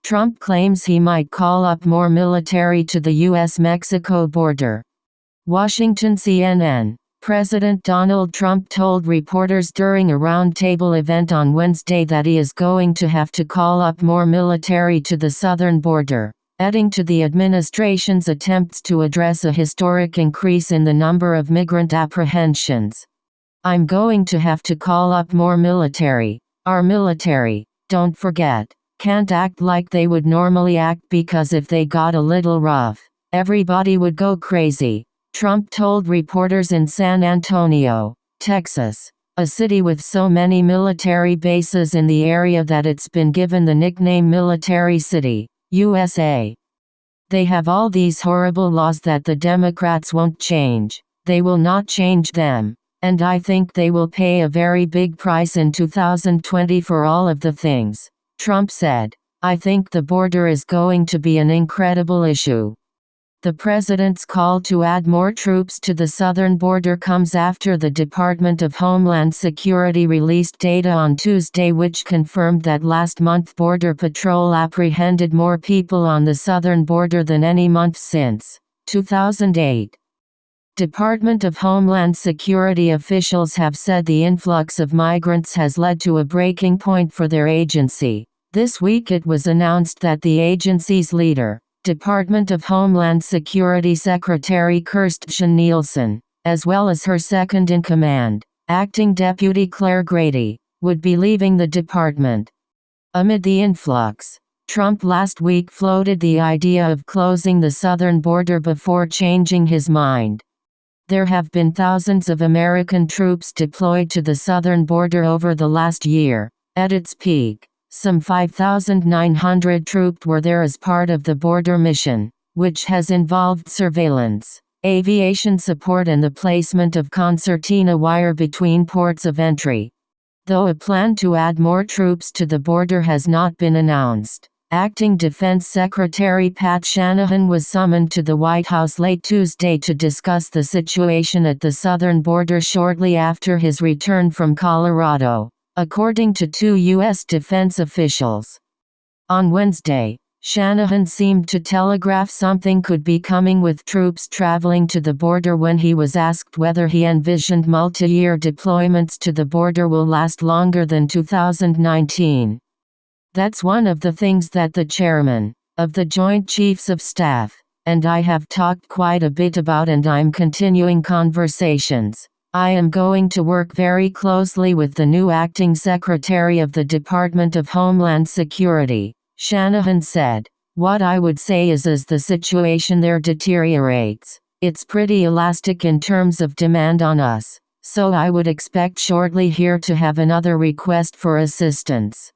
Trump claims he might call up more military to the U.S.-Mexico border. Washington CNN. President Donald Trump told reporters during a roundtable event on Wednesday that he is going to have to call up more military to the southern border, adding to the administration's attempts to address a historic increase in the number of migrant apprehensions. "I'm going to have to call up more military. Our military, don't forget, can't act like they would normally act because if they got a little rough, everybody would go crazy," Trump told reporters in San Antonio, Texas, a city with so many military bases in the area that it's been given the nickname Military City, USA. "They have all these horrible laws that the Democrats won't change. They will not change them. And I think they will pay a very big price in 2020 for all of the things," Trump said. "I think the border is going to be an incredible issue." The president's call to add more troops to the southern border comes after the Department of Homeland Security released data on Tuesday which confirmed that last month Border Patrol apprehended more people on the southern border than any month since 2008. Department of Homeland Security officials have said the influx of migrants has led to a breaking point for their agency. This week it was announced that the agency's leader, Department of Homeland Security Secretary Kirstjen Nielsen, as well as her second-in-command, Acting Deputy Claire Grady, would be leaving the department. Amid the influx, Trump last week floated the idea of closing the southern border before changing his mind. There have been thousands of American troops deployed to the southern border over the last year. At its peak, some 5,900 troops were there as part of the border mission, which has involved surveillance, aviation support and the placement of concertina wire between ports of entry. Though a plan to add more troops to the border has not been announced, Acting Defense Secretary Pat Shanahan was summoned to the White House late Tuesday to discuss the situation at the southern border shortly after his return from Colorado, according to two U.S. defense officials. On Wednesday, Shanahan seemed to telegraph something could be coming with troops traveling to the border when he was asked whether he envisioned multi-year deployments to the border will last longer than 2019. "That's one of the things that the chairman of the Joint Chiefs of Staff and I have talked quite a bit about, and I'm continuing conversations. I am going to work very closely with the new acting secretary of the Department of Homeland Security," Shanahan said. "What I would say is as the situation there deteriorates, it's pretty elastic in terms of demand on us, so I would expect shortly here to have another request for assistance."